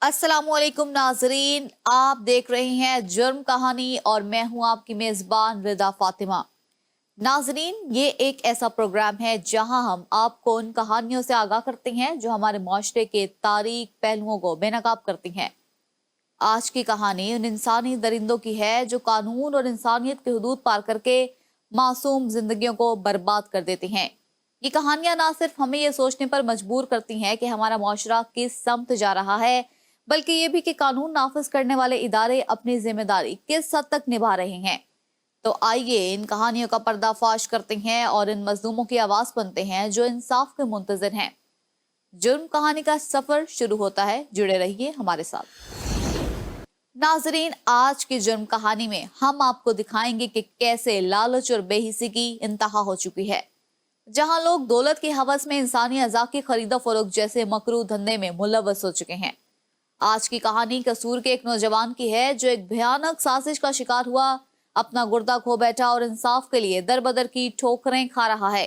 अस्सलामुअलैकुम नाजरीन, आप देख रहे हैं जुर्म कहानी और मैं हूं आपकी मेजबान रिदा फातिमा। नाजरीन, ये एक ऐसा प्रोग्राम है जहां हम आपको उन कहानियों से आगाह करते हैं जो हमारे माशरे के तारीख पहलुओं को बेनकाब करती हैं। आज की कहानी उन इंसानी दरिंदों की है जो कानून और इंसानियत की हदूद पार करके मासूम जिंदगियों को बर्बाद कर देती हैं। ये कहानियां ना सिर्फ हमें ये सोचने पर मजबूर करती हैं कि हमारा माशरा किस समत जा रहा है, बल्कि ये भी कि कानून नाफिज करने वाले इदारे अपनी जिम्मेदारी किस हद तक निभा रहे हैं। तो आइए इन कहानियों का पर्दाफाश करते हैं और इन मजलूमों की आवाज बनते हैं जो इंसाफ के मुंतजर हैं। जुर्म कहानी का सफर शुरू होता है, जुड़े रहिए हमारे साथ। नाजरीन, आज की जुर्म कहानी में हम आपको दिखाएंगे कि कैसे लालच और बेहिसी की इंतहा हो चुकी है। जहां लोग दौलत की हवस में इंसानी अज़ा की खरीदो फरोख्त जैसे मकरू धंधे में मुलव्वस हो चुके हैं। आज की कहानी कसूर के एक नौजवान की है जो एक भयानक साजिश का शिकार हुआ, अपना गुर्दा खो बैठा और इंसाफ के लिए दर बदर की ठोकरें खा रहा है।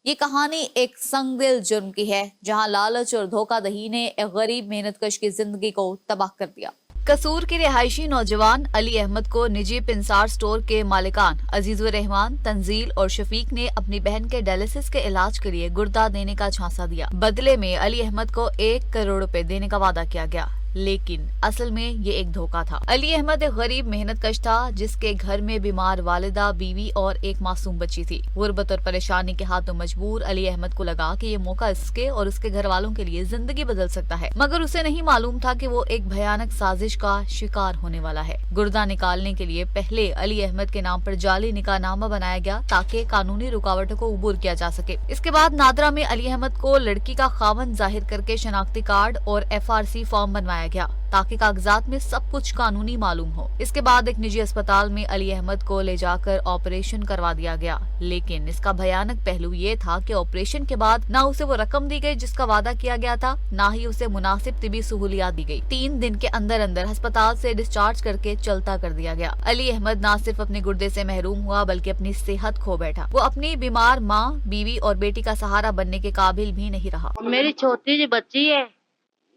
ये कहानी एक संगदिल जुर्म की है जहां लालच और धोखाधड़ी ने एक गरीब मेहनतकश की जिंदगी को तबाह कर दिया। कसूर के रिहायशी नौजवान अली अहमद को निजी पिंसार स्टोर के मालिकान अजीजुर रहमान, तंजील और शफीक ने अपनी बहन के डायलिसिस के इलाज के लिए गुर्दा देने का झांसा दिया। बदले में अली अहमद को 1 करोड़ रुपए देने का वादा किया गया, लेकिन असल में ये एक धोखा था। अली अहमद एक गरीब मेहनतकश था जिसके घर में बीमार वालिदा, बीवी और एक मासूम बच्ची थी। गुर्बत और परेशानी के हाथों मजबूर अली अहमद को लगा कि ये मौका इसके और उसके घर वालों के लिए जिंदगी बदल सकता है, मगर उसे नहीं मालूम था कि वो एक भयानक साजिश का शिकार होने वाला है। गुर्दा निकालने के लिए पहले अली अहमद के नाम पर जाली निकाहनामा बनाया गया ताकि कानूनी रुकावटों को उबूर किया जा सके। इसके बाद नादरा में अली अहमद को लड़की का खावंद जाहिर करके शनाख्ती कार्ड और FRC फॉर्म बनवाया गया ताकि कागजात में सब कुछ कानूनी मालूम हो। इसके बाद एक निजी अस्पताल में अली अहमद को ले जाकर ऑपरेशन करवा दिया गया, लेकिन इसका भयानक पहलू ये था कि ऑपरेशन के बाद ना उसे वो रकम दी गई जिसका वादा किया गया था, ना ही उसे मुनासिब तिबी सहूलियात दी गई। 3 दिन के अंदर अंदर अस्पताल से डिस्चार्ज करके चलता कर दिया गया। अली अहमद ना सिर्फ अपने गुर्दे से महरूम हुआ बल्कि अपनी सेहत खो बैठा। वो अपनी बीमार माँ, बीवी और बेटी का सहारा बनने के काबिल भी नहीं रहा। मेरी छोटी जी बच्ची है,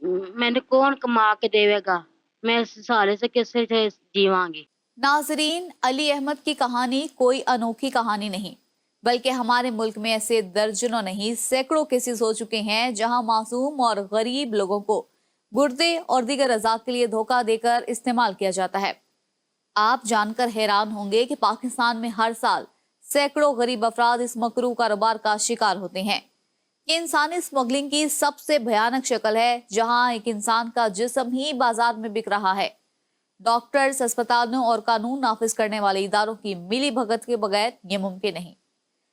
मैंने कौन कमा के देवेगा, मैं इस सारे से किससे जीवांगी। नाजरीन, अली अहमद की कहानी कोई अनोखी कहानी नहीं, बल्कि हमारे मुल्क में ऐसे दर्जनों नहीं सैकड़ों केसेस हो चुके हैं जहां मासूम और गरीब लोगों को गुर्दे और दीगर अज़ा के लिए धोखा देकर इस्तेमाल किया जाता है। आप जानकर हैरान होंगे कि पाकिस्तान में हर साल सैकड़ों गरीब अफराद इस मकरू कारोबार का शिकार होते हैं। ये इंसानी स्मगलिंग की सबसे भयानक शक्ल है, जहां एक इंसान का जिस्म ही बाजार में बिक रहा है। डॉक्टर्स, अस्पतालों और कानून नाफिज करने वाले इदारों की मिली भगत के बगैर ये मुमकिन नहीं।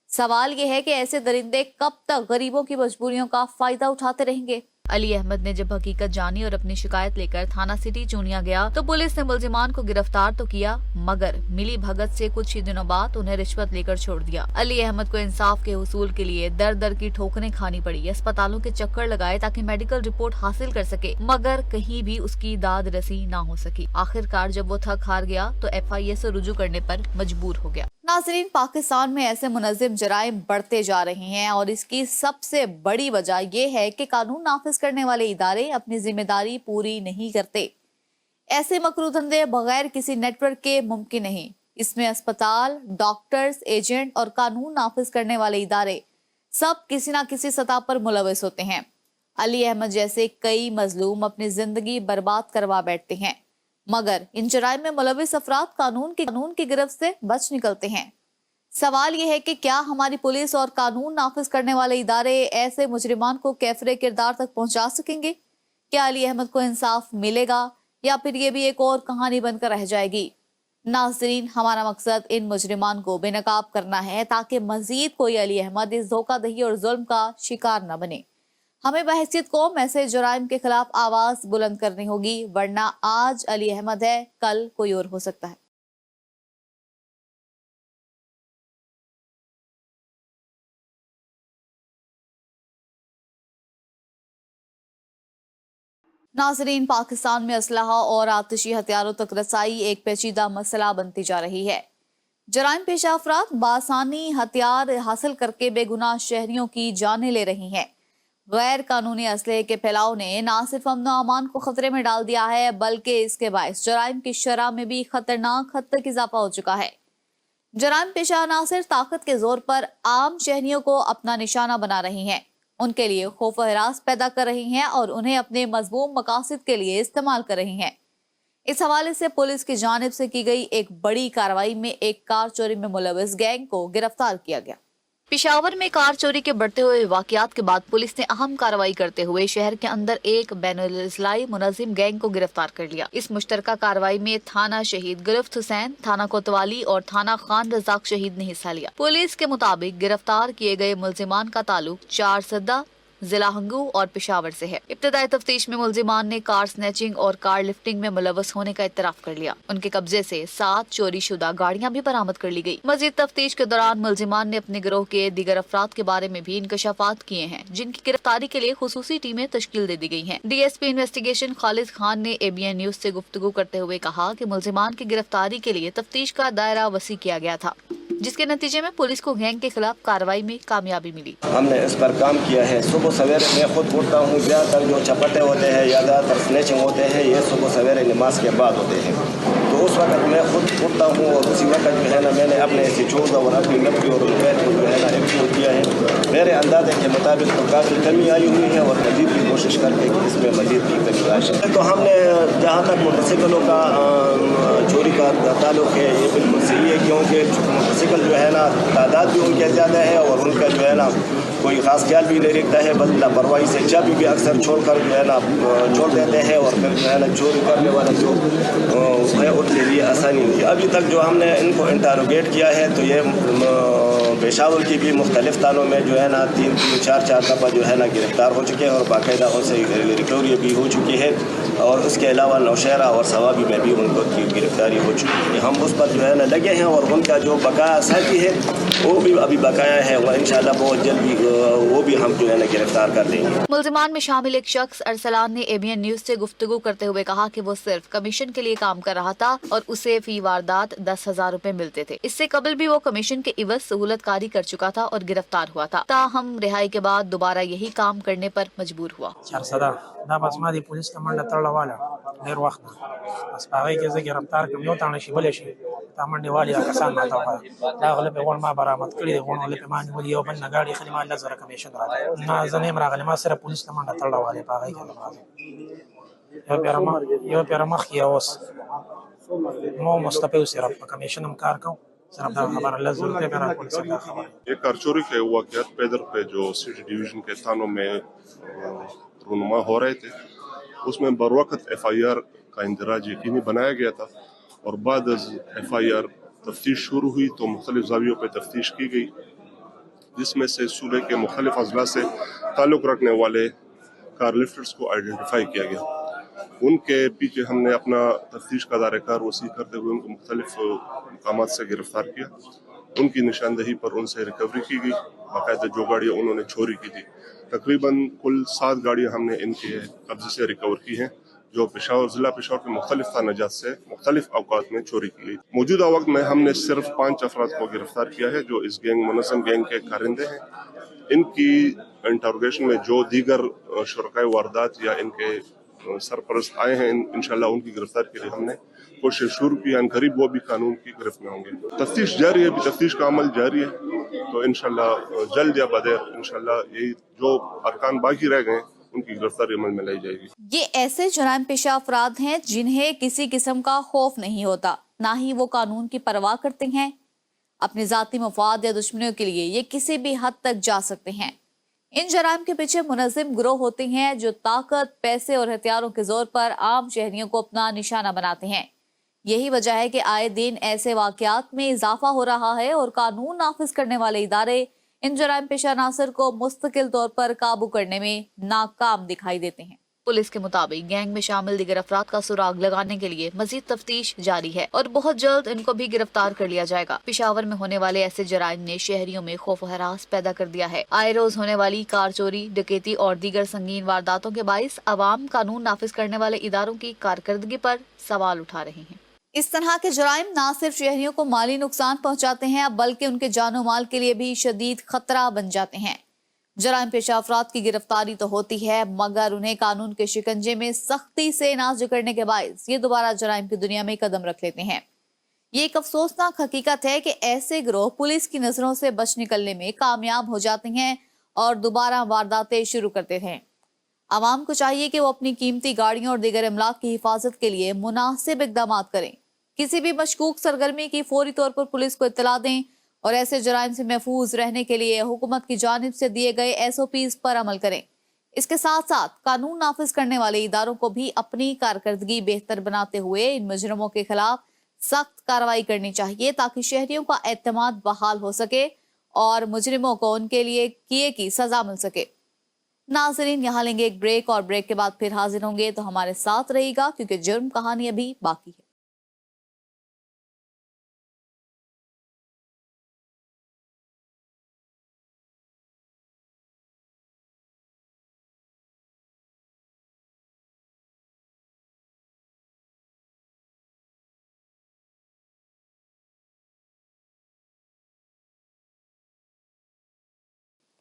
सवाल ये है कि ऐसे दरिंदे कब तक गरीबों की मजबूरियों का फायदा उठाते रहेंगे। अली अहमद ने जब हकीकत जानी और अपनी शिकायत लेकर थाना सिटी चूनिया गया तो पुलिस ने मुलजिमान को गिरफ्तार तो किया, मगर मिली भगत से कुछ ही दिनों बाद उन्हें रिश्वत लेकर छोड़ दिया। अली अहमद को इंसाफ के हुसूल के लिए दर दर की ठोकरें खानी पड़ी, अस्पतालों के चक्कर लगाए ताकि मेडिकल रिपोर्ट हासिल कर सके, मगर कहीं भी उसकी दाद रसी ना हो सकी। आखिरकार जब वो थक हार गया तो FIA से रुजू करने पर मजबूर हो गया। नाजरीन, पाकिस्तान में ऐसे मुनज़्ज़म जराइम बढ़ते जा रहे हैं और इसकी सबसे बड़ी वजह यह है कि कानून नाफिज करने वाले इदारे अपनी जिम्मेदारी पूरी नहीं करते। ऐसे मकरू धंधे बगैर किसी नेटवर्क के मुमकिन नहीं। इसमें अस्पताल, डॉक्टर्स, एजेंट और कानून नाफिज करने वाले इदारे सब किसी न किसी सतह पर मुलविस होते हैं। अली अहमद जैसे कई मजलूम अपनी जिंदगी बर्बाद करवा बैठते हैं, मगर इन जराइम में मुलविस अफराद कानून की गिरफ्त से बच निकलते हैं। सवाल यह है कि क्या हमारी पुलिस और कानून नाफिज करने वाले इदारे ऐसे मुजरिमान को कैफरे किरदार तक पहुंचा सकेंगे? क्या अली अहमद को इंसाफ मिलेगा या फिर ये भी एक और कहानी बनकर रह जाएगी? नाजरीन, हमारा मकसद इन मुजरिमान को बेनकाब करना है ताकि मजीद कोई अली अहमद इस धोखाधड़ी और जुल्म का शिकार न बने। हमें बहैसियत कौम ऐसे जुराइम के खिलाफ आवाज बुलंद करनी होगी, वरना आज अली अहमद है, कल कोई और हो सकता है। नाजरीन, पाकिस्तान में असलहा और आतिशी हथियारों तक रसाई एक पेचीदा मसला बनती जा रही है। जराइम पेशा अफराद बासानी हथियार हासिल करके बेगुनाह शहरियों की जानें ले रही हैं। गैर कानूनी असलहे के फैलाव ने न सिर्फ अमन व अमान को खतरे में डाल दिया है, बल्कि इसके बायस जराइम की शरह में भी खतरनाक हद तक इजाफा हो चुका है। जराइम पेशा अनासिर ताकत के जोर पर आम शहरियों को अपना निशाना बना रही हैं, उनके लिए खौफ व हरास पैदा कर रही हैं और उन्हें अपने मजबूम मकासद के लिए इस्तेमाल कर रही हैं। इस हवाले से पुलिस की जानिब से की गई एक बड़ी कार्रवाई में एक कार चोरी में मुलविस गैंग को गिरफ्तार किया गया। पेशावर में कार चोरी के बढ़ते हुए वाकयात के बाद पुलिस ने अहम कार्रवाई करते हुए शहर के अंदर एक बैनुल-इस्लाई मुनज़्ज़िम गैंग को गिरफ्तार कर लिया। इस मुश्तरका कार्रवाई में थाना शहीद गिरफ्त हुसैन, थाना कोतवाली और थाना खान रज़ाक शहीद ने हिस्सा लिया। पुलिस के मुताबिक गिरफ्तार किए गए मुल्जिमान का ताल्लुक चार सद्दा, जिला हंगू और पेशावर से है। इब्तदाई तफ्तीश में मुल्जिमान ने कार स्नैचिंग और कार लिफ्टिंग में मुलव्वस होने का इतराफ कर लिया। उनके कब्जे से 7 चोरी शुदा गाड़ियां भी बरामद कर ली गई। मजीद तफ्तीश के दौरान मुल्जिमान ने अपने गिरोह के दीगर अफराद के बारे में भी इंकशाफात किए हैं, जिनकी गिरफ्तारी के लिए खुसूसी टीमें तश्कील दे दी गई हैं। DSP इन्वेस्टिगेशन खालिद खान ने ABN न्यूज से गुफ्तगू करते हुए कहा कि मुल्जिमान की गिरफ्तारी के लिए तफ्तीश का दायरा वसी किया गया था, जिसके नतीजे में पुलिस को गैंग के खिलाफ कार्रवाई में कामयाबी मिली। हमने इस पर काम किया है। सुबह सवेरे मैं खुद उठता हूँ, ज़्यादातर जो चपटे होते हैं या ज़्यादातर स्नैचिंग होते हैं ये सुबह सवेरे नमाज के बाद होते हैं। तो उस वक्त मैं खुद उठता हूँ और उसी वक्त जो है ना मैंने अपने ऐसे चोज़ और अपनी नफी और रुपये को जो है ना एक्सपोर्ट किया है। मेरे अंदाजे के मुताबिक तो काफ़ी कमी आई हुई है और मजीद की कोशिश करके कि इसमें मजीद की कमी आ सके। तो हमने जहाँ तक मोटरसाइकिलों का चोरी का ताल्लुक है ये बिल्कुल सही है, क्योंकि मोटरसाइकिल जो है ना तादाद भी उनके ज़्यादा है और उनका जो है ना कोई ख़ास ख्याल भी नहीं रखता है, बस लापरवाही से चाबी भी अक्सर छोड़कर जो है ना छोड़ देते हैं और फिर जो है ना चोरी करने वाला जो है उनके लिए आसानी हुई। अभी तक जो हमने इनको इंटरोगेट किया है तो ये पेशावर की भी मुख्तलिफ थानों में जो है ना 3-4 दफ़ा जो है ना गिरफ्तार हो चुके हैं और बाकायदा उनसे रिकवरी भी हो चुकी है और उसके अलावा नौशहरा और सवाबी में भी उनको गिरफ्तारी हो चुकी है। हम उस पर जो है ना लगे हैं और उनका जो बकाया साथी है वो भी अभी बकाया है और इंशाल्लाह बहुत जल्दी वो भी हम जो है ना गिरफ्तार कर लेंगे। मुल्जिमान में शामिल एक शख्स अरसलान ने ABN न्यूज से गुफ्तगू करते हुए कहा कि वो सिर्फ कमीशन के लिए काम कर रहा था और उसे फी वारदात 10,000 रुपए मिलते थे। इससे कबल भी वो कमीशन के इवज सहूलतकारी कर चुका था और गिरफ्तार हुआ था। ताहम रिहाई के बाद दोबारा यही काम करने पर मजबूर हुआ। دا بس ما دی پولیس کمانډ تړل واله ډیر وخت بس هغه کې زه گرفتار کوم یو تانه شي بلې شي تا منډه والی کسان ما ته دا غلط غون ما برآمد کړی دی غون ولې په معنی ولې یو بل نګاړي خلی ما الله زره کمیشن راځي ما زنه راغلی ما سره پولیس کمانډ تړل واله په هغه کې یو پیرمخ یا اوس مو مستقبل سره په کمیشن هم کار کوم صرف دا خبر الله زره ته کرا پولیس دا خبر یہ کار چوری کے واقعات پیدر پہ جو سٹی ڈویژن کے تھانوں میں رونما ہو رہے تھے اس میں بروقت FIR کا اندراج یقینی بنایا گیا تھا اور بعد از FIR تفتیش شروع ہوئی تو مختلف زاویوں پہ تفتیش کی گئی، جس میں سے صوبے کے مختلف اضلاع سے تعلق رکھنے والے کار لفٹرز کو آئیڈینٹیفائی کیا گیا۔ ان کے پیچھے ہم نے اپنا تفتیش کا دائرہ کار وسیع کرتے ہوئے ان کو مختلف مقامات سے گرفتار کیا۔ ان کی نشاندہی پر ان سے ریکوری کی گئی، باقاعدہ جو گاڑیاں انہوں نے چوری کی تھی تقریباً کل 7 گاڑیاں ہم نے ان کے قبضے سے ریکور کی ہیں، جو پشاور ضلع پشاور کے مختلف تھانہ جات سے مختلف اوقات میں چوری کی گئی۔ موجودہ وقت میں ہم نے صرف 5 افراد کو گرفتار کیا ہے جو اس منظم گینگ کے کارندے ہیں۔ ان کی انٹروگیشن میں جو دیگر شرکائے واردات یا ان کے سرپرست آئے ہیں انشاءاللہ ان کی گرفتاری کے لیے ہم نے کوشش شروع کی، ان قریب وہ بھی قانون کی گرفت میں ہوں گے۔ تفتیش جاری ہے، ابھی تفتیش کا عمل جاری ہے، تو انشاءاللہ جلد یا بدیر انشاءاللہ یہی جو ارکان باقی رہ گئے ان کی گرفتاری عمل میں لائی جائے گی۔ یہ ایسے جرائم پیشہ افراد ہیں جنہیں کسی قسم کا خوف نہیں ہوتا، نہ ہی وہ قانون کی پرواہ کرتے ہیں۔ اپنے ذاتی مفاد یا دشمنیوں کے لیے یہ کسی بھی حد تک جا سکتے ہیں۔ ان جرائم کے پیچھے منظم گروہ ہوتے ہیں جو طاقت، پیسے اور ہتھیاروں کے زور پر عام شہریوں کو اپنا نشانہ بناتے ہیں۔ یہی وجہ ہے کہ آئے دن ایسے واقعات میں اضافہ ہو رہا ہے اور قانون نافذ کرنے والے ادارے ان جرائم پیشہ عناصر کو مستقل طور پر قابو کرنے میں ناکام دکھائی دیتے ہیں۔ پولیس کے مطابق گینگ میں شامل دیگر افراد کا سراغ لگانے کے لیے مزید تفتیش جاری ہے اور بہت جلد ان کو بھی گرفتار کر لیا جائے گا۔ پشاور میں ہونے والے ایسے جرائم نے شہریوں میں خوف و ہراس پیدا کر دیا ہے۔ آئے روز ہونے والی کار چوری، ڈکیتی اور دیگر سنگین وارداتوں کے باعث عوام قانون نافذ کرنے والے اداروں کی کارکردگی پر سوال اٹھا رہے ہیں۔ اس طرح کے جرائم نہ صرف شہریوں کو مالی نقصان پہنچاتے ہیں بلکہ ان کے جان و مال کے لیے بھی شدید خطرہ بن جاتے ہیں۔ जराइम पेशा अफराद की गिरफ्तारी तो होती है मगर उन्हें कानून के शिकंजे में सख्ती से ना जकड़ने के बायस ये दोबारा जराइम की दुनिया में कदम रख लेते हैं। ये एक अफसोसनाक हकीकत है कि ऐसे गिरोह पुलिस की नजरों से बच निकलने में कामयाब हो जाते हैं और दोबारा वारदातें शुरू करते हैं। आवाम को चाहिए कि वो अपनी कीमती गाड़ियों और दीगर अमलाक की हिफाजत के लिए मुनासिब इकदाम करें। किसी भी मशकूक सरगर्मी की फौरी तौर पर पुलिस को इत्तला दें और ऐसे जराइम से महफूज रहने के लिए हुकूमत की जानिब से दिए गए SOPs पर अमल करें। इसके साथ साथ कानून नाफिज करने वाले इदारों को भी अपनी कारकर्दगी बेहतर बनाते हुए इन मुजरिमों के खिलाफ सख्त कार्रवाई करनी चाहिए ताकि शहरियों का एतमाद बहाल हो सके और मुजरिमों को उनके लिए किए की सजा मिल सके। नाजरीन, यहाँ लेंगे एक ब्रेक और ब्रेक के बाद फिर हाजिर होंगे, तो हमारे साथ रहिएगा क्योंकि जुर्म कहानी अभी बाकी है।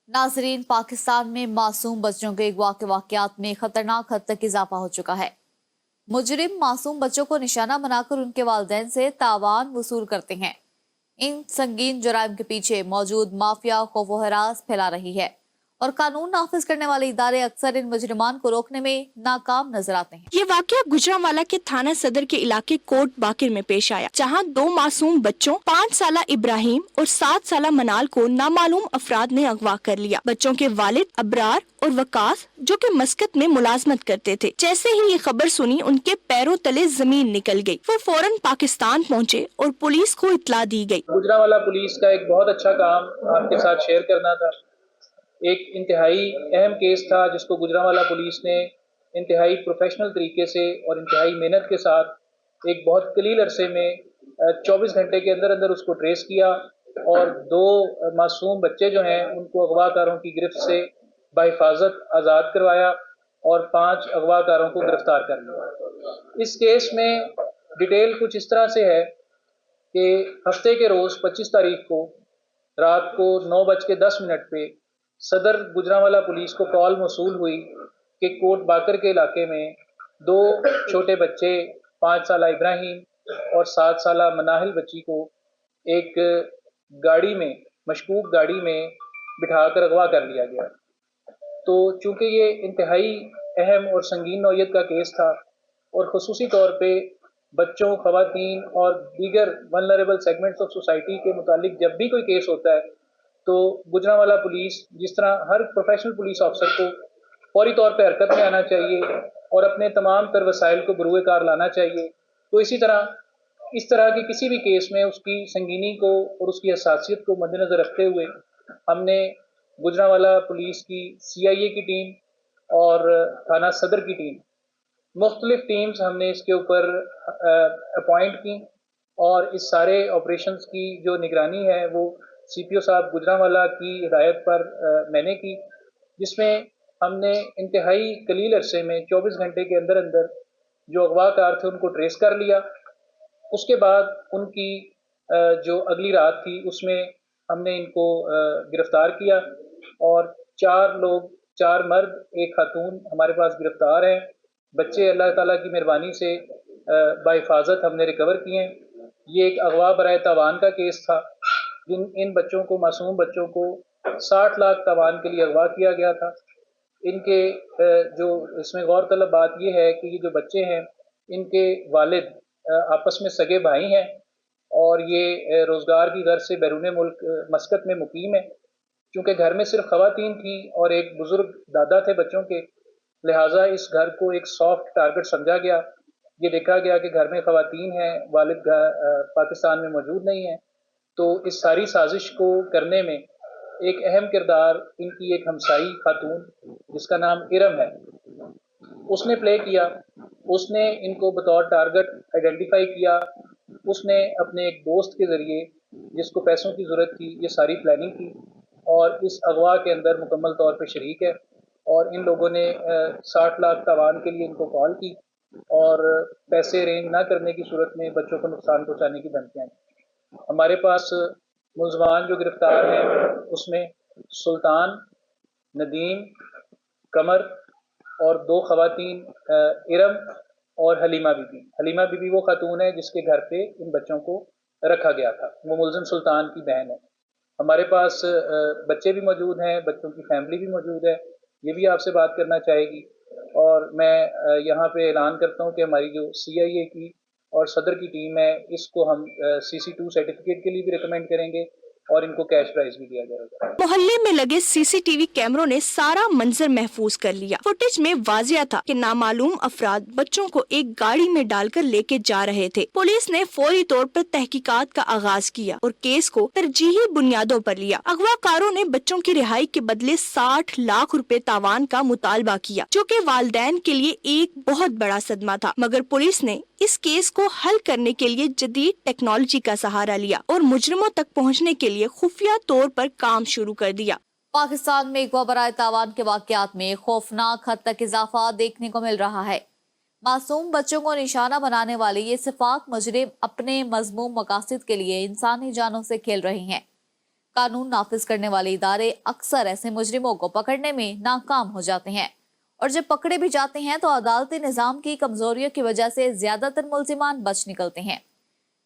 नाजरीन, पाकिस्तान में मासूम बच्चों के अगवा के वाकयात में खतरनाक हद तक इजाफा हो चुका है। मुजरिम मासूम बच्चों को निशाना बनाकर उनके वालिदैन से तावान वसूल करते हैं। इन संगीन जुराइम के पीछे मौजूद माफिया खौफ व हरास फैला रही है और कानून नाफिज करने वाले इदारे अक्सर इन मुजरिमान को रोकने में नाकाम नजर आते हैं। ये वाकया गुजरांवाला के थाना सदर के इलाके कोट बाकिर में पेश आया, जहां 2 मासूम बच्चों 5 साला इब्राहिम और 7 साला मनाल को नामालूम अफराद ने अगवा कर लिया। बच्चों के वालिद अबरार और वकास, जो कि मस्कत में मुलाजमत करते थे, जैसे ही ये खबर सुनी उनके पैरों तले जमीन निकल गई। वो फौरन पाकिस्तान पहुँचे और पुलिस को इत्तला दी गई। गुजरांवाला पुलिस का एक बहुत अच्छा काम आपके साथ शेयर करना था। एक इंतहाई अहम केस था जिसको गुजरांवाला पुलिस ने इंतहाई प्रोफेशनल तरीके से और इंतहाई मेहनत के साथ एक बहुत कलील अरसे में 24 घंटे के अंदर अंदर उसको ट्रेस किया और 2 मासूम बच्चे जो हैं उनको अगवाकारों की गिरफ्त से बाहिफाजत आज़ाद करवाया और 5 अगवाकारों को गिरफ्तार कर लिया। इस केस में डिटेल कुछ इस तरह से है कि हफ्ते के रोज़ 25 तारीख को रात को 9:10 पे सदर गुजरांवाला पुलिस को कॉल मौसूल हुई कि कोट बाकर के इलाके में 2 छोटे बच्चे 5 साला इब्राहिम और 7 साला मनाहिल बच्ची को एक गाड़ी में, मशकूक गाड़ी में बिठाकर अगवा कर लिया गया। तो चूँकि ये इंतहाई अहम और संगीन नौयत का केस था और ख़ुसूसी तौर पे बच्चों, ख़वातीन और दीगर वल्नरेबल सेगमेंट्स ऑफ सोसाइटी के मुतालिक जब भी कोई केस होता है तो गुजरांवाला पुलिस जिस तरह हर प्रोफेशनल पुलिस अफसर को फौरी तौर पर हरकत में आना चाहिए और अपने तमाम तर वसाइल को बरूए कार लाना चाहिए, तो इसी तरह इस तरह की किसी भी केस में उसकी संगीनी को और उसकी हसासियत को मद्देनज़र रखते हुए हमने गुजरांवाला पुलिस की CIA की टीम और थाना सदर की टीम, मुख्तलिफ टीम्स हमने इसके ऊपर अपॉइंट की और इस सारे ऑपरेशंस की जो निगरानी है वो CPO साहब गुजरांवाला की हिदायत पर मैंने की, जिसमें हमने इंतहाई कलील अरसे में 24 घंटे के अंदर अंदर जो अगवाकार थे उनको ट्रेस कर लिया। उसके बाद उनकी जो अगली रात थी उसमें हमने इनको गिरफ़्तार किया और 4 लोग, 4 मर्द, 1 खातून हमारे पास गिरफ़्तार हैं। बच्चे अल्लाह ताला की मेहरबानी से बाहिफाजत हमने रिकवर किए। ये एक अगवा बराए तावान का केस था। इन बच्चों को, मासूम बच्चों को 60 लाख तावान के लिए अगवा किया गया था। इनके जो इसमें गौर तलब बात यह है कि ये जो बच्चे हैं इनके वालिद आपस में सगे भाई हैं और ये रोज़गार की गर्ज से बैरून मुल्क मस्कत में मुकीम है। चूँकि घर में सिर्फ ख़वातीन थी और एक बुज़ुर्ग दादा थे बच्चों के, लिहाजा इस घर को एक सॉफ्ट टारगेट समझा गया। ये देखा गया कि घर में ख़वातीन हैं, वालिद पाकिस्तान में मौजूद नहीं हैं, तो इस सारी साजिश को करने में एक अहम किरदार इनकी एक हमसाई खातून जिसका नाम इरम है उसने प्ले किया। उसने इनको बतौर टारगेट आइडेंटिफाई किया। उसने अपने एक दोस्त के ज़रिए जिसको पैसों की ज़रूरत थी ये सारी प्लानिंग की और इस अगवा के अंदर मुकम्मल तौर पे शरीक है और इन लोगों ने 60 लाख तावान के लिए इनको कॉल की और पैसे अरेंज ना करने की सूरत में बच्चों को नुकसान पहुँचाने की धमकियाँ दी। हमारे पास मुलजमान जो गिरफ्तार हैं उसमें सुल्तान, ندیم، قمر اور 2 خواتین ارم اور حلیمہ بی بی۔ حلیمہ بی بی وہ خاتون ہے جس کے گھر پہ ان بچوں کو رکھا گیا تھا، وہ ملزم سلطان کی بہن ہے۔ ہمارے پاس بچے بھی موجود ہیں، بچوں کی فیملی بھی موجود ہے، یہ بھی آپ سے بات کرنا چاہے گی۔ اور میں یہاں پہ اعلان کرتا ہوں کہ ہماری جو CIA کی اور صدر کی ٹیم ہے، اس کو ہم CC2 سرٹیفکیٹ کے لیے بھی ریکمینڈ کریں گے اور ان کو کیش پرائز بھی دیا جائے گا۔ محلے میں لگے CCTV کیمروں نے سارا منظر محفوظ کر لیا۔ فوٹیج میں واضح تھا کہ نامعلوم افراد بچوں کو ایک گاڑی میں ڈال کر لے کے جا رہے تھے۔ پولیس نے فوری طور پر تحقیقات کا آغاز کیا اور کیس کو ترجیحی بنیادوں پر لیا۔ اغوا کاروں نے بچوں کی رہائی کے بدلے 60 لاکھ روپے تاوان کا مطالبہ کیا، جو کہ والدین کے لیے ایک بہت بڑا صدمہ تھا، مگر پولیس نے اس کیس کو حل کرنے کے لیے جدید ٹیکنالوجی کا سہارا لیا اور مجرموں تک پہنچنے کے لیے خفیہ طور پر کام شروع کر دیا۔ پاکستان میں اغوا برائے تاوان کے واقعات میں خوفناک حد تک اضافہ دیکھنے کو مل رہا ہے۔ معصوم بچوں کو نشانہ بنانے والے یہ سفاک مجرم اپنے مذموم مقاصد کے لیے انسانی جانوں سے کھیل رہے ہیں۔ قانون نافذ کرنے والے ادارے اکثر ایسے مجرموں کو پکڑنے میں ناکام ہو جاتے ہیں، اور جب پکڑے بھی جاتے ہیں تو عدالتی نظام کی کمزوریوں کی وجہ سے زیادہ تر ملزمان بچ نکلتے ہیں۔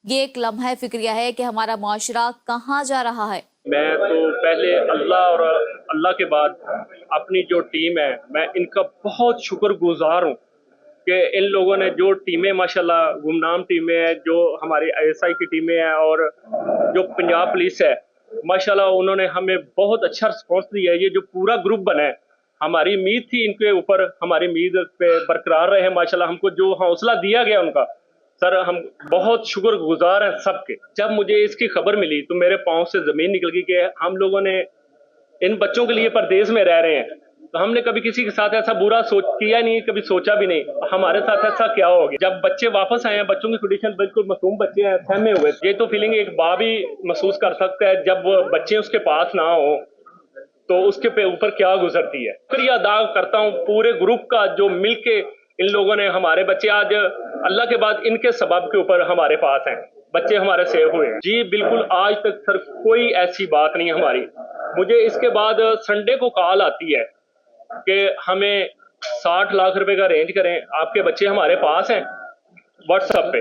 یہ ایک لمحہ فکریہ ہے کہ ہمارا معاشرہ کہاں جا رہا ہے۔ میں تو پہلے اللہ اور اللہ کے بعد اپنی جو ٹیم ہے، میں ان کا بہت شکر گزار ہوں کہ ان لوگوں نے جو ٹیمیں ماشاءاللہ گمنام ٹیمیں ہیں، جو ہماری ISI کی ٹیمیں ہیں اور جو پنجاب پولیس ہے، ماشاءاللہ انہوں نے ہمیں بہت اچھا رسپانس دیا ہے۔ یہ جو پورا گروپ بنا ہے، ہماری امید تھی ان کے اوپر، ہماری امید پہ برقرار رہے ماشاءاللہ، ہم کو جو حوصلہ دیا گیا ان کا، سر ہم بہت شکر گزار ہیں سب کے۔ جب مجھے اس کی خبر ملی تو میرے پاؤں سے زمین نکل گئی کہ ہم لوگوں نے ان بچوں کے لیے پردیس میں رہ رہے ہیں، تو ہم نے کبھی کسی کے ساتھ ایسا برا کیا نہیں، کبھی سوچا بھی نہیں ہمارے ساتھ ایسا کیا ہو گیا۔ جب بچے واپس آئے ہیں، بچوں کی کنڈیشن بالکل معصوم بچے ہیں، سہمے ہوئے، یہ تو فیلنگ ایک باپ ہی محسوس کر سکتا ہے جب وہ بچے اس کے پاس نہ ہوں تو اس کے اوپر کیا گزرتی ہے۔ شکریہ ادا کرتا ہوں پورے گروپ کا جو مل کے ان لوگوں نے ہمارے بچے آج اللہ کے بعد ان کے سبب کے اوپر ہمارے پاس ہیں، بچے ہمارے سیو ہوئے ہیں۔ جی بالکل، آج تک سر کوئی ایسی بات نہیں ہماری۔ مجھے اس کے بعد سنڈے کو کال آتی ہے کہ ہمیں 60 لاکھ روپے کا ارینج کریں، آپ کے بچے ہمارے پاس ہیں واٹس ایپ پہ۔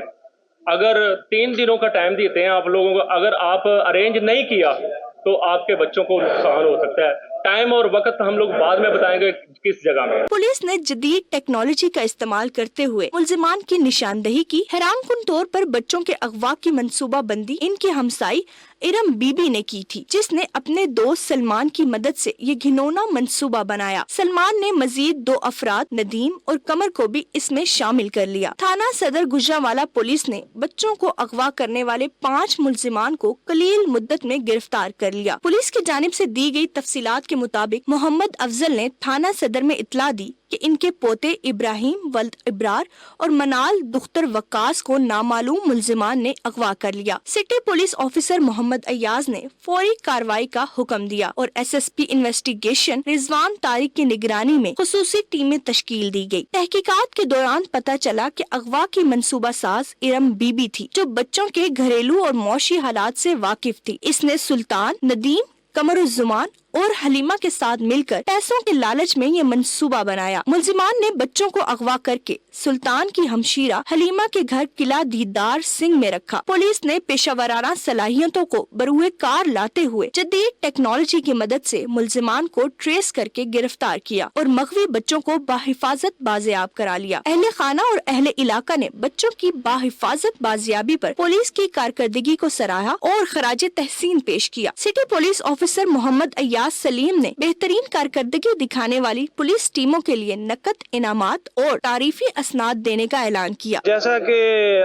اگر 3 دنوں کا ٹائم دیتے ہیں آپ لوگوں کو، اگر آپ ارینج نہیں کیا تو آپ کے بچوں کو نقصان ہو سکتا ہے۔ ٹائم اور وقت ہم لوگ بعد میں بتائیں گے کس جگہ میں۔ پولیس نے جدید ٹیکنالوجی کا استعمال کرتے ہوئے ملزمان کی نشاندہی کی۔ حیران کن طور پر بچوں کے اغوا کی منصوبہ بندی ان کی ہمسائی ارم بی بی نے کی تھی، جس نے اپنے دوست سلمان کی مدد سے یہ گھنونا منصوبہ بنایا۔ سلمان نے مزید 2 افراد ندیم اور قمر کو بھی اس میں شامل کر لیا۔ تھانہ صدر گجرانوالہ پولیس نے بچوں کو اغوا کرنے والے 5 ملزمان کو قلیل مدت میں گرفتار کر لیا۔ پولیس کی جانب سے دی گئی تفصیلات کے مطابق محمد افضل نے تھانہ صدر میں اطلاع دی کہ ان کے پوتے ابراہیم ولد ابرار اور منال دختر وقاص کو نامعلوم ملزمان نے اغوا کر لیا۔ سٹی پولیس آفیسر محمد ایاز نے فوری کارروائی کا حکم دیا اور SSP انویسٹیگیشن رضوان طارق کی نگرانی میں خصوصی ٹیمیں تشکیل دی گئی۔ تحقیقات کے دوران پتہ چلا کہ اغوا کی منصوبہ ساز ارم بی بی تھی، جو بچوں کے گھریلو اور معاشی حالات سے واقف تھی۔ اس نے سلطان، ندیم، قمر الزمان اور حلیمہ کے ساتھ مل کر پیسوں کے لالچ میں یہ منصوبہ بنایا۔ ملزمان نے بچوں کو اغوا کر کے سلطان کی ہمشیرہ حلیمہ کے گھر قلعہ دیدار سنگھ میں رکھا۔ پولیس نے پیشہ ورانہ صلاحیتوں کو بروئے کار لاتے ہوئے جدید ٹیکنالوجی کی مدد سے ملزمان کو ٹریس کر کے گرفتار کیا اور مغوی بچوں کو بحفاظت بازیاب کرا لیا۔ اہل خانہ اور اہل علاقہ نے بچوں کی بحفاظت بازیابی پر پولیس کی کارکردگی کو سراہا اور خراج تحسین پیش کیا۔ سٹی پولیس آفیسر محمد ایاز سلیم نے بہترین کارکردگی دکھانے والی پولیس ٹیموں کے لیے نقد انعامات اور تعریفی اسناد دینے کا اعلان کیا۔ جیسا کہ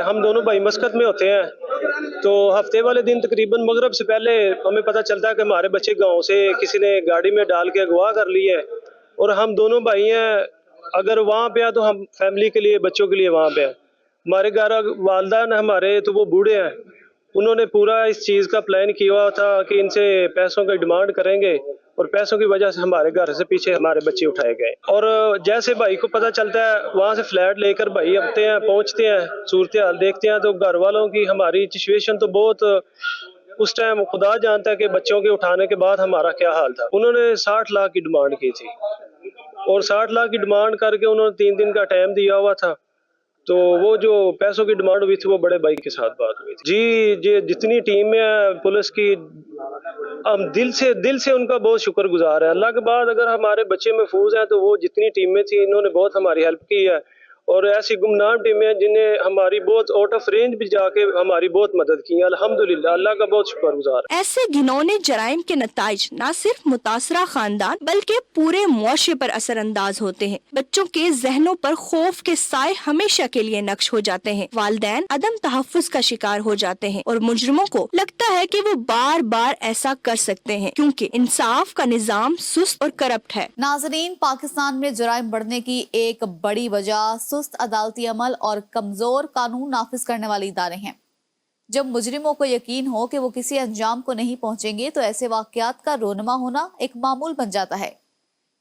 ہم دونوں بھائی مسقط میں ہوتے ہیں تو ہفتے والے دن تقریباً مغرب سے پہلے ہمیں پتہ چلتا ہے کہ ہمارے بچے گاؤں سے کسی نے گاڑی میں ڈال کے اغوا کر لی ہے، اور ہم دونوں بھائی ہیں، اگر وہاں پہ تو ہم فیملی کے لیے بچوں کے لیے وہاں پہ ہمارے گھر والدین ہمارے تو وہ بوڑھے ہیں، انہوں نے پورا اس چیز کا پلان کیا ہوا تھا کہ ان سے پیسوں کی ڈیمانڈ کریں گے، اور پیسوں کی وجہ سے ہمارے گھر سے پیچھے ہمارے بچے اٹھائے گئے۔ اور جیسے بھائی کو پتہ چلتا ہے وہاں سے فلیٹ لے کر بھائی پہنچتے ہیں، صورتحال دیکھتے ہیں تو گھر والوں کی ہماری سچویشن تو بہت اس ٹائم خدا جانتا ہے کہ بچوں کے اٹھانے کے بعد ہمارا کیا حال تھا. انہوں نے 60 لاکھ کی ڈیمانڈ کی تھی اور 60 لاکھ کی ڈیمانڈ کر کے انہوں نے 3 دن کا ٹائم دیا ہوا تھا. تو وہ جو پیسوں کی ڈیمانڈ ہوئی تھی وہ بڑے بھائی کے ساتھ بات ہوئی تھی. جی جتنی ٹیم ہے پولیس کی ہم دل سے ان کا بہت شکر گزار ہیں. اللہ کے بعد اگر ہمارے بچے محفوظ ہیں تو وہ جتنی ٹیمیں تھیں انہوں نے بہت ہماری ہیلپ کی ہے. اور ایسی گمنام ٹیمیں جنہیں ہماری بہت آؤٹ آف رینج بھی جا کے ہماری بہت مدد کی. الحمدللہ اللہ کا بہت شکر گزار ہے. ایسے گھنونے جرائم کے نتائج نہ صرف متاثرہ خاندان بلکہ پورے معاشرے پر اثر انداز ہوتے ہیں. بچوں کے ذہنوں پر خوف کے سائے ہمیشہ کے لیے نقش ہو جاتے ہیں. والدین عدم تحفظ کا شکار ہو جاتے ہیں اور مجرموں کو لگتا ہے کہ وہ بار بار ایسا کر سکتے ہیں کیونکہ انصاف کا نظام سست اور کرپٹ ہے. ناظرین، پاکستان میں جرائم بڑھنے کی ایک بڑی وجہ سست عدالتی عمل اور کمزور قانون نافذ کرنے والے ادارے ہیں. جب مجرموں کو یقین ہو کہ وہ کسی انجام کو نہیں پہنچیں گے تو ایسے واقعات کا رونما ہونا ایک معمول بن جاتا ہے.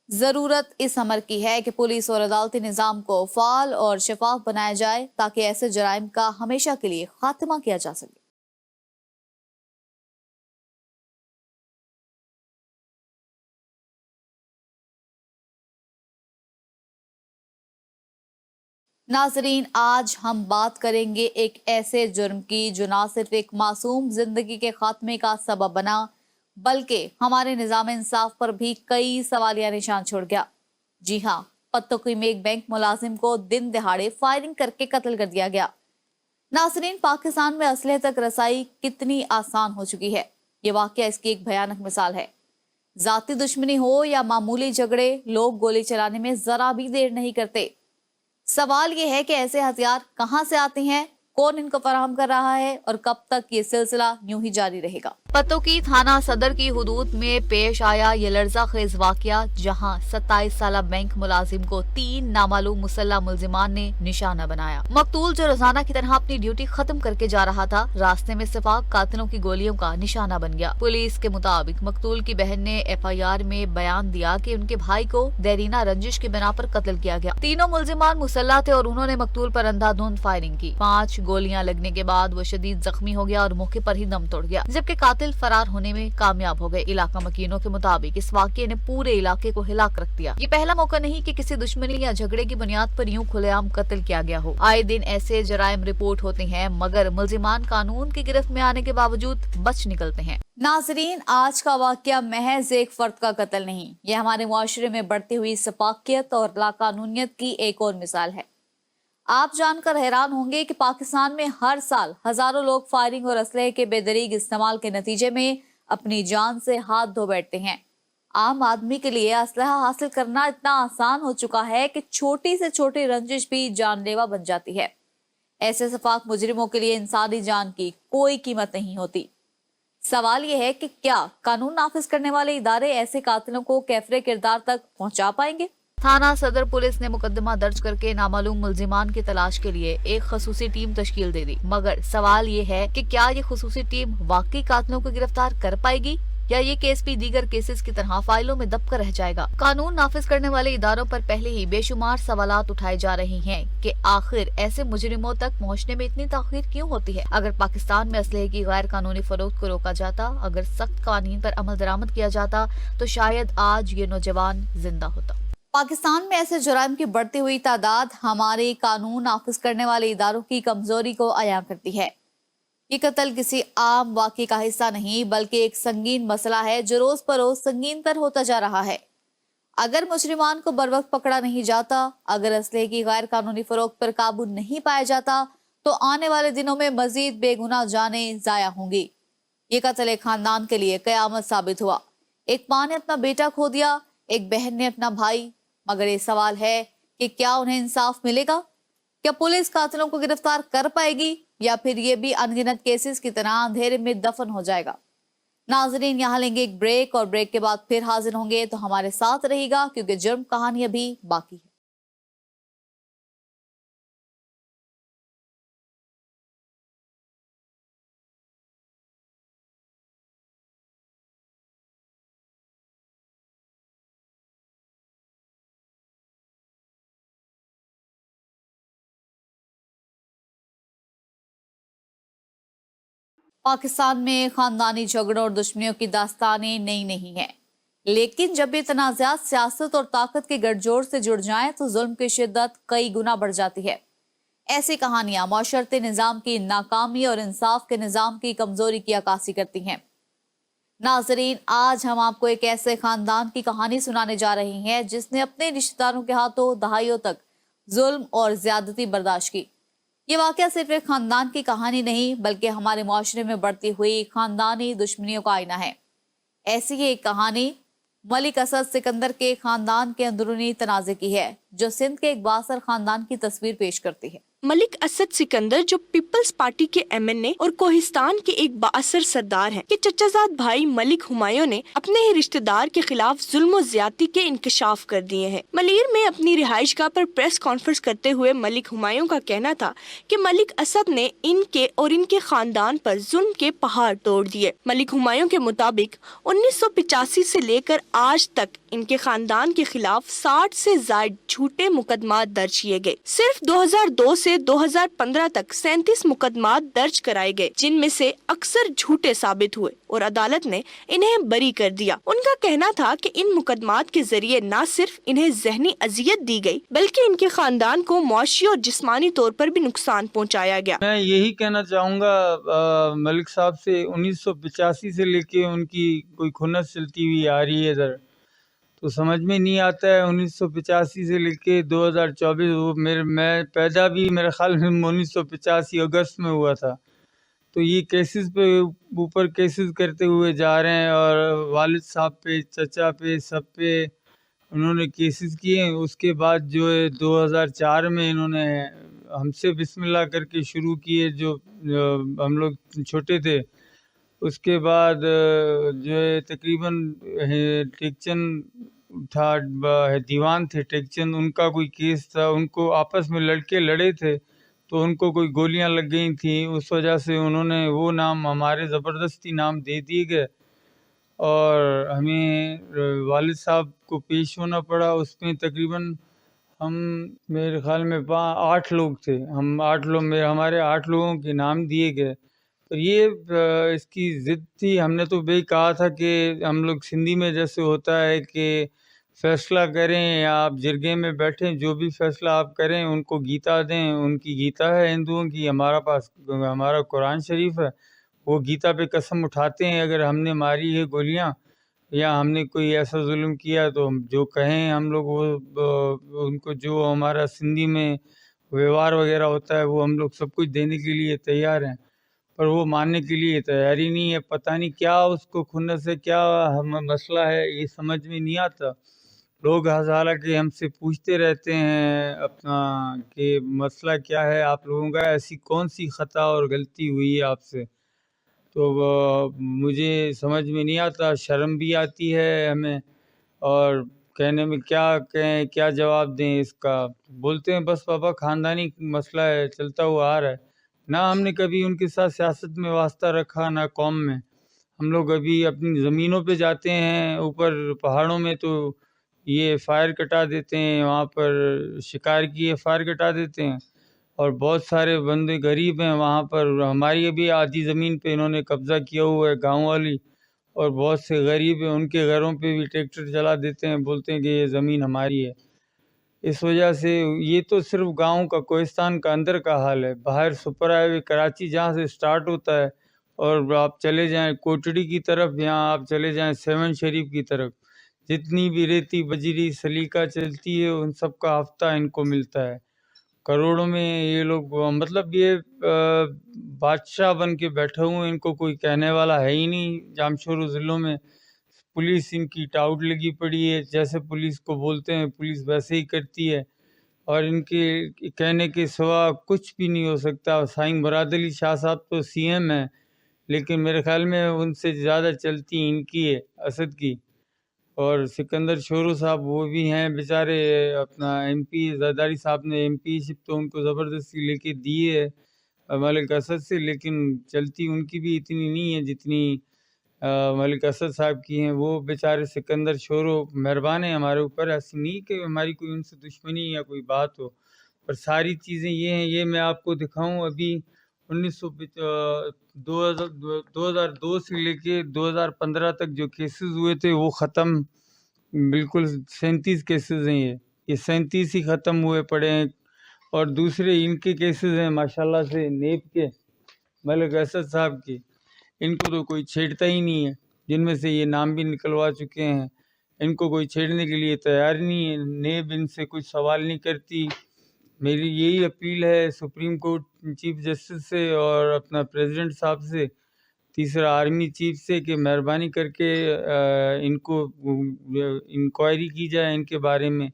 ضرورت اس امر کی ہے کہ پولیس اور عدالتی نظام کو فعال اور شفاف بنایا جائے تاکہ ایسے جرائم کا ہمیشہ کے لیے خاتمہ کیا جا سکے. ناظرین، آج ہم بات کریں گے ایک ایسے جرم کی جو نہ صرف ایک معصوم زندگی کے خاتمے کا سبب بنا بلکہ ہمارے نظام انصاف پر بھی کئی سوالیہ نشان چھوڑ گیا. جی ہاں، پتوکی میں ایک بینک ملازم کو دن دہاڑے فائرنگ کر کے قتل کر دیا گیا. ناظرین، پاکستان میں اسلحے تک رسائی کتنی آسان ہو چکی ہے. یہ واقعہ اس کی ایک بھیانک مثال ہے. ذاتی دشمنی ہو یا معمولی جھگڑے، لوگ گولی چلانے میں ذرا بھی دیر نہیں کرتے. سوال یہ ہے کہ ایسے ہتھیار کہاں سے آتے ہیں، کون ان کو فراہم کر رہا ہے اور کب تک یہ سلسلہ یوں ہی جاری رہے گا. پتوکی تھانہ صدر کی حدود میں پیش آیا یہ لرزہ خیز واقعہ جہاں 27 سالہ بینک ملازم کو 3 نامعلوم مسلح ملزمان نے نشانہ بنایا. مقتول جو روزانہ کی طرح اپنی ڈیوٹی ختم کر کے جا رہا تھا، راستے میں سفاق قاتلوں کی گولیوں کا نشانہ بن گیا. پولیس کے مطابق مقتول کی بہن نے FIR میں بیان دیا کہ ان کے بھائی کو دیرینہ رنجش کی بنا پر قتل کیا گیا. تینوں ملزمان مسلح تھے اور انہوں نے مقتول پر اندھا دھند فائرنگ کی. 5 گولیاں لگنے کے بعد وہ شدید زخمی ہو گیا اور موقع پر ہی دم توڑ گیا، جبکہ قاتل فرار ہونے میں کامیاب ہو گئے. علاقہ مکینوں کے مطابق اس واقعے نے پورے علاقے کو ہلا کر رکھ دیا. یہ پہلا موقع نہیں کہ کسی دشمنی یا جھگڑے کی بنیاد پر یوں کھلے عام قتل کیا گیا ہو. آئے دن ایسے جرائم رپورٹ ہوتے ہیں مگر ملزمان قانون کی گرفت میں آنے کے باوجود بچ نکلتے ہیں. ناظرین، آج کا واقعہ محض ایک فرد کا قتل نہیں، یہ ہمارے معاشرے میں بڑھتی ہوئی سفاکیت اور لاقانونیت کی ایک اور مثال ہے. آپ جان کر حیران ہوں گے کہ پاکستان میں ہر سال ہزاروں لوگ فائرنگ اور اسلحے کے بے دریغ استعمال کے نتیجے میں اپنی جان سے ہاتھ دھو بیٹھتے ہیں. عام آدمی کے لیے اسلحہ حاصل کرنا اتنا آسان ہو چکا ہے کہ چھوٹی سے چھوٹی رنجش بھی جان لیوا بن جاتی ہے. ایسے سفاک مجرموں کے لیے انسانی جان کی کوئی قیمت نہیں ہوتی. سوال یہ ہے کہ کیا قانون نافذ کرنے والے ادارے ایسے قاتلوں کو کیفر کردار تک پہنچا پائیں گے؟ تھانہ صدر پولیس نے مقدمہ درج کر کے نامعلوم ملزمان کی تلاش کے لیے ایک خصوصی ٹیم تشکیل دے دی، مگر سوال یہ ہے کہ کیا یہ خصوصی ٹیم واقعی قاتلوں کو گرفتار کر پائے گی یا یہ کیس بھی دیگر کیسز کی طرح فائلوں میں دب کر رہ جائے گا؟ قانون نافذ کرنے والے اداروں پر پہلے ہی بے شمار سوالات اٹھائے جا رہے ہیں کہ آخر ایسے مجرموں تک پہنچنے میں اتنی تاخیر کیوں ہوتی ہے؟ اگر پاکستان میں اسلحے کی غیر قانونی فروخت کو روکا جاتا، اگر سخت قوانین پر عمل درآمد کیا جاتا تو شاید آج یہ نوجوان زندہ ہوتا. پاکستان میں ایسے جرائم کی بڑھتی ہوئی تعداد ہمارے قانون نافذ کرنے والے اداروں کی کمزوری کو عیاں کرتی ہے. یہ قتل کسی عام واقعے کا حصہ نہیں بلکہ ایک سنگین مسئلہ ہے جو روز بروز سنگین تر ہوتا جا رہا ہے. اگر مجرمان کو بروقت پکڑا نہیں جاتا، اگر اسلحے کی غیر قانونی فروخت پر قابو نہیں پایا جاتا تو آنے والے دنوں میں مزید بے گناہ جانیں ضائع ہوں گی. یہ قتل ایک خاندان کے لیے قیامت ثابت ہوا. ایک ماں نے اپنا بیٹا کھو دیا، ایک بہن نے اپنا بھائی، مگر یہ سوال ہے کہ کیا انہیں انصاف ملے گا؟ کیا پولیس قاتلوں کو گرفتار کر پائے گی یا پھر یہ بھی انگنت کیسز کی طرح اندھیرے میں دفن ہو جائے گا؟ ناظرین، یہاں لیں گے ایک بریک اور بریک کے بعد پھر حاضر ہوں گے، تو ہمارے ساتھ رہے گا کیونکہ جرم کہانی ابھی باقی ہے. पाकिस्तान में खानदानी झगड़ों और दुश्मनियों की दास्तानें नई नहीं हैं, लेकिन जब ये तनाज़ात सियासत और ताकत के गठजोड़ से जुड़ जाएं तो जुल्म की शिद्दत कई गुना बढ़ जाती है। ऐसी कहानियां माशरती निज़ाम की नाकामी और इंसाफ के निज़ाम की कमजोरी की अक्कासी करती हैं। नाजरीन, आज हम आपको एक ऐसे खानदान की कहानी सुनाने जा रहे हैं जिसने अपने रिश्तेदारों के हाथों दहाइयों तक जुल्म और ज्यादती बर्दाश्त की। ये वाकया सिर्फ एक खानदान की कहानी नहीं बल्कि हमारे माशरे में बढ़ती हुई खानदानी दुश्मनियों का आईना है। ऐसी ही एक कहानी मलिक असद सिकंदर के खानदान के अंदरूनी तनाज़े की है, जो सिंध के एक बासर खानदान की तस्वीर पेश करती है। मलिक असद सिकंदर जो पीपल्स पार्टी के एमएनए और कोहिस्तान के एक बाअसर सरदार हैं, कि चचाजाद भाई मलिक हुमायूं ने अपने ही रिश्तेदार के खिलाफ जुल्म और ज्यादती के इंकशाफ कर दिए हैं। मलीर में अपनी रिहाइशगाह पर प्रेस कॉन्फ्रेंस करते हुए मलिक हुमायूं का कहना था कि मलिक असद ने इनके और इनके खानदान पर जुल्म के पहाड़ तोड़ दिए। मलिक हुमायूं के मुताबिक 1985 से लेकर आज तक इनके खानदान के खिलाफ 60 से ज्यादा झूठे मुकदमात दर्ज किए गए। सिर्फ 2002 से 2015 तक 37 मुकदमात दर्ज कराए गए, जिनमें से अक्सर झूठे साबित हुए और अदालत ने इन्हें बरी कर दिया। उनका कहना था कि इन मुकदमात के जरिए न सिर्फ इन्हें जहनी अजियत दी गई बल्कि इनके खानदान को मुआशी और जिस्मानी तौर पर भी नुकसान पहुंचाया गया। मैं यही कहना चाहूँगा मलिक साहब से, 1985 से लेके उनकी कोई खुन्नस चलती हुई आ रही है इधर, तो समझ में नहीं आता है। 1985 से लेके 2024 मैं पैदा भी मेरे ख्याल में 1985 अगस्त में हुआ था। तो ये केसेस पे ऊपर केसेस करते हुए जा रहे हैं और वालिद साहब पे, चचा पे, सब पे उन्होंने केसेस किए। उसके बाद जो है 2004 में इन्होंने हमसे बिस्मिल्लाह करके शुरू किए, जो हम लोग छोटे थे। उसके बाद जो है तकरीबन टेकचंद था, दीवान थे टेकचंद, उनका कोई केस था। उनको आपस में लड़के लड़े थे तो उनको कोई गोलियां लग गई थी, उस वजह से उन्होंने वो नाम हमारे ज़बरदस्ती नाम दे दिए गए और हमें वालिद साहब को पेश होना पड़ा। उसमें तकरीबन हम मेरे ख्याल में 8 लोग थे। हम 8 लोग हमारे 8 लोगों के नाम दिए गए। तो ये इसकी ज़िद थी। हमने तो भाई कहा था कि हम लोग सिंधी में जैसे होता है कि फ़ैसला करें या आप जिरगे में बैठें, जो भी फ़ैसला आप करें उनको गीता दें। उनकी गीता है हिंदुओं की, हमारा पास हमारा कुरान शरीफ है। वो गीता पे कसम उठाते हैं अगर हमने मारी है गोलियां या हमने कोई ऐसा जुल्म किया तो हम जो कहें हम लोग वो उनको जो हमारा सिंधी में व्यवहार वगैरह होता है वो हम लोग सब कुछ देने के लिए तैयार हैं, पर वो मानने के लिए तैयारी नहीं है। पता नहीं क्या उसको खुन्नस है, क्या हम मसला है, ये समझ में नहीं आता। लोग हालांकि हमसे पूछते रहते हैं अपना कि मसला क्या है आप लोगों का, ऐसी कौन सी ख़ता और गलती हुई है आपसे। तो मुझे समझ में नहीं आता, शर्म भी आती है हमें और कहने में क्या कहें, क्या जवाब दें इसका। बोलते हैं बस पापा ख़ानदानी मसला है, चलता हुआ आ रहा है। ना हमने कभी उनके साथ सियासत में वास्ता रखा, ना कौम में। हम लोग अभी अपनी ज़मीनों पे जाते हैं ऊपर पहाड़ों में तो ये फायर कटा देते हैं, वहाँ पर शिकार की फायर कटा देते हैं और बहुत सारे बंदे गरीब हैं वहाँ पर। हमारी अभी आधी ज़मीन पे इन्होंने कब्ज़ा किया हुआ है गांव वाली, और बहुत से गरीब हैं उनके घरों पे भी ट्रैक्टर चला देते हैं, बोलते हैं कि ये ज़मीन हमारी है। इस वजह से ये तो सिर्फ गांव का कोहिस्तान का अंदर का हाल है। बाहर सुपर हाईवे कराची जहाँ से स्टार्ट होता है और आप चले जाएं कोटड़ी की तरफ, यहाँ आप चले जाएं सेवन शरीफ की तरफ, जितनी भी रेती बजरी सलीका चलती है उन सब का हफ्ता इनको मिलता है। करोड़ों में ये लोग, मतलब ये बादशाह बन के बैठे हुए, इनको कोई कहने वाला है ही नहीं। जामशोर ज़िलों में पुलिस इनकी टाउट लगी पड़ी है, जैसे पुलिस को बोलते हैं पुलिस वैसे ही करती है और इनके कहने के सिवा कुछ भी नहीं हो सकता। साईं मुराद अली शाह साहब तो सीएम है, लेकिन मेरे ख्याल में उनसे ज़्यादा चलती इनकी है, असद की। और सिकंदर शोरू साहब वो भी हैं बेचारे, अपना एमपी जरदारी साहब ने एमपीशिप तो उनको ज़बरदस्ती लेके दी है मलिक असद से, लेकिन चलती उनकी भी इतनी नहीं है जितनी मलिक असद साहब की हैं। वो बेचारे सिकंदर शोरू मेहरबान हैं हमारे ऊपर, ऐसी नहीं कि हमारी कोई उनसे दुश्मनी या कोई बात हो, पर सारी चीज़ें ये हैं। ये मैं आपको दिखाऊं, अभी 2002 से लेके 2015 तक जो केसेस हुए थे वो ख़त्म, बिल्कुल 37 केसेस हैं, ये 37 ही ख़त्म हुए पड़े हैं। और दूसरे इनके केसेस हैं माशाल्लाह से नेब के मलिक असद साहब के, इनको तो कोई छेड़ता ही नहीं है, जिनमें से ये नाम भी निकलवा चुके हैं। इनको कोई छेड़ने के लिए तैयार नहीं है, नेब इनसे कुछ सवाल नहीं करती। मेरी यही अपील है सुप्रीम कोर्ट चीफ जस्टिस से और अपना प्रेसिडेंट साहब से, तीसरा आर्मी चीफ से, कि मेहरबानी करके इनको इंक्वायरी की जाए इनके बारे में।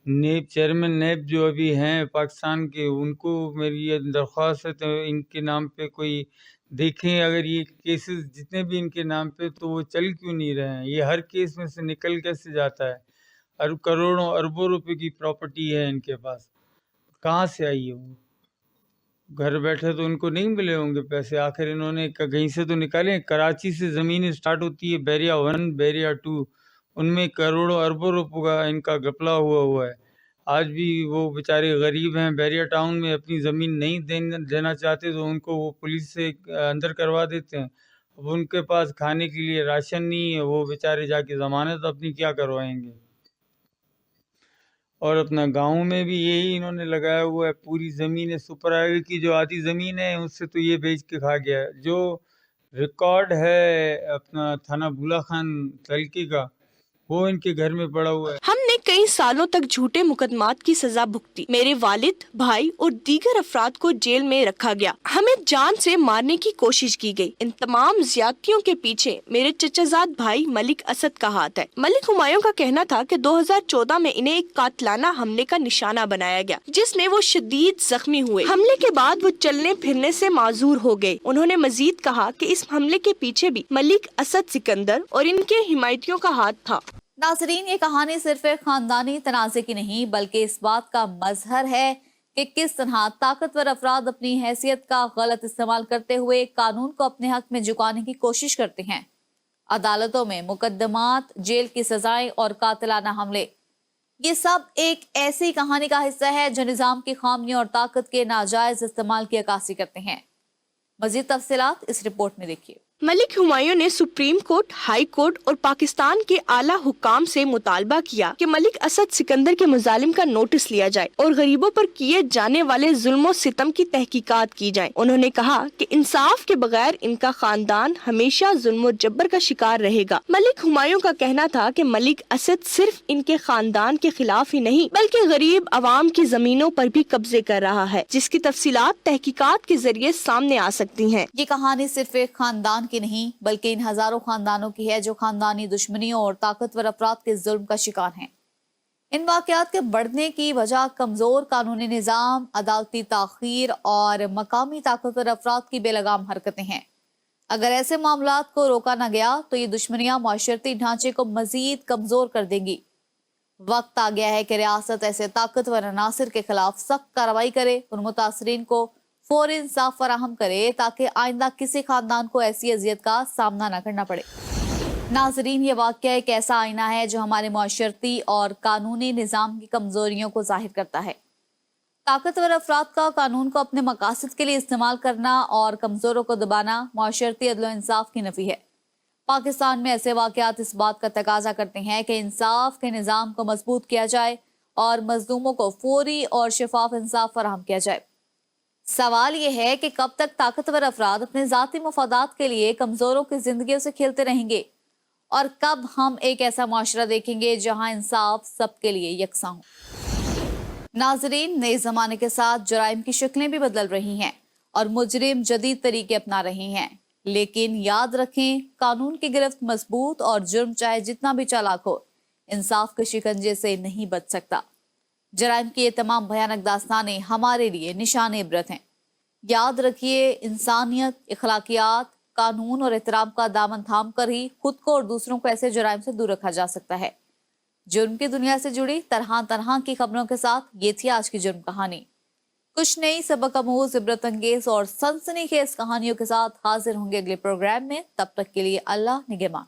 नेब चेयरमैन नेब जो अभी हैं पाकिस्तान के, उनको मेरी ये दरख्वास्त है तो इनके नाम पे कोई देखें, अगर ये केसेस जितने भी इनके नाम पे, तो वो चल क्यों नहीं रहे हैं? ये हर केस में से निकल कैसे जाता है? और करोड़ों अरबों रुपए की प्रॉपर्टी है इनके पास, कहाँ से आई है वो? घर बैठे तो उनको नहीं मिले होंगे पैसे, आखिर इन्होंने कहीं से तो निकाले। कराची से ज़मीन स्टार्ट होती है, बैरिया 1 बैरिया 2, उनमें करोड़ों अरबों रुपयों का इनका घपला हुआ है। आज भी वो बेचारे गरीब हैं, बैरिया टाउन में अपनी ज़मीन नहीं देना चाहते तो उनको वो पुलिस से अंदर करवा देते हैं। अब उनके पास खाने के लिए राशन नहीं है, वो बेचारे जाके ज़मानत अपनी क्या करवाएंगे? और अपना गांव में भी यही इन्होंने लगाया हुआ है, पूरी ज़मीन है। सुपर हाईवे की जो आधी ज़मीन है उससे तो ये बेच के खा गया है। जो रिकॉर्ड है अपना थाना बुला खान तलकी का, वो इनके घर में पड़ा हुआ है। हमने कई सालों तक झूठे मुकदमात की सजा भुगती। मेरे वालिद, भाई और दीगर अफराद को जेल में रखा गया। हमें जान से मारने की कोशिश की गई। इन तमाम ज्यादतियों के पीछे मेरे चचाजाद भाई मलिक असद का हाथ है। मलिक हुमायूं का कहना था कि 2014 में इन्हें एक कातिलाना हमले का निशाना बनाया गया, जिसमें वो शदीद जख्मी हुए। हमले के बाद वो चलने फिरने से माजूर हो गए। उन्होंने मजीद कहा कि इस हमले के पीछे भी मलिक असद सिकंदर और इनके हिमायतियों का हाथ था। नाजरीन, ये कहानी सिर्फ एक खानदानी तनाज़े की नहीं बल्कि इस बात का मजहर है कि किस तरह ताकतवर अफराद अपनी हैसियत का गलत इस्तेमाल करते हुए कानून को अपने हक में झुकाने की कोशिश करते हैं। अदालतों में मुकदमात, जेल की सजाएं और कातिलाना हमले, ये सब एक ऐसी कहानी का हिस्सा है जो निजाम की खामी और ताकत के नाजायज इस्तेमाल की अक्कासी करते हैं। मजीद तफसीलात इस रिपोर्ट में देखिए। मलिक हुमायूं ने सुप्रीम कोर्ट, हाई कोर्ट और पाकिस्तान के आला हुकाम से मुतालबा किया कि मलिक असद सिकंदर के मुजालिम का नोटिस लिया जाए और गरीबों पर किए जाने वाले जुल्म सितम की तहकीकात की जाए। उन्होंने कहा कि इंसाफ के बगैर इनका खानदान हमेशा जुल्म जब्बर का शिकार रहेगा। मलिक हुमायूं का कहना था कि मलिक असद सिर्फ इनके खानदान के खिलाफ ही नहीं बल्कि गरीब अवाम की जमीनों पर भी कब्जे कर रहा है, जिसकी तफसीलात तहकीकात के जरिए सामने आ सकती हैं। ये कहानी सिर्फ एक खानदान की नहीं बल्कि इन हजारों खानदानों की है जो खानदानी दुश्मनियों और ताकतवर अफराद के जुल्म का शिकार हैं। इन वाकयात के बढ़ने की वजह कमजोर कानूनी निजाम, अदालती ताखीर और मकामी ताकतवर अफराद की बेलगाम हरकतें हैं। अगर ऐसे मामलात को रोका न गया तो ये दुश्मनियां माशरती ढांचे को मजीद कमजोर कर देंगी। वक्त आ गया है कि रियासत ऐसे ताकतवर अनासिर के खिलाफ सख्त कार्रवाई करे, उन मुतासरीन को फौरी इंसाफ फराहम करे ताकि आइंदा किसी खानदान को ऐसी अजियत का सामना न करना पड़े। नाजरीन, ये वाक़या एक ऐसा आईना है जो हमारे माशरती और कानूनी निज़ाम की कमजोरियों को जाहिर करता है। ताकतवर अफराद का कानून को अपने मकासद के लिए इस्तेमाल करना और कमजोरों को दबाना माशरती अदल इंसाफ की नफी है। पाकिस्तान में ऐसे वाक़यात इस बात का तकाजा करते हैं कि इंसाफ के निज़ाम को मजबूत किया जाए और मजलूमों को फौरी और शफाफ इंसाफ फराहम किया जाए। सवाल यह है कि कब तक ताकतवर अफराद अपने जाती मफादात के लिए कमजोरों की जिंदगियों से खेलते रहेंगे और कब हम एक ऐसा माशरा देखेंगे जहां इंसाफ सबके लिए यकसा हो। नाजरीन, नए जमाने के साथ जराइम की शक्लें भी बदल रही हैं और मुजरिम जदीद तरीके अपना रहे हैं, लेकिन याद रखें कानून की गिरफ्त मजबूत और जुर्म चाहे जितना भी चालाक हो इंसाफ के शिकंजे से नहीं बच सकता। जराइम की ये तमाम भयानक दास्तानें हमारे लिए निशान इबरत हैं। याद रखिए, इंसानियत, इखलाकियात, कानून और एहतराम का दामन थाम कर ही खुद को और दूसरों को ऐसे जराइम से दूर रखा जा सकता है। जुर्म की दुनिया से जुड़ी तरह तरह की खबरों के साथ ये थी आज की जुर्म कहानी। कुछ नई सबक आमूज, इबरत अंगेज और सनसनीखेज कहानियों के साथ हाजिर होंगे अगले प्रोग्राम में। तब तक के लिए अल्लाह निगहबान।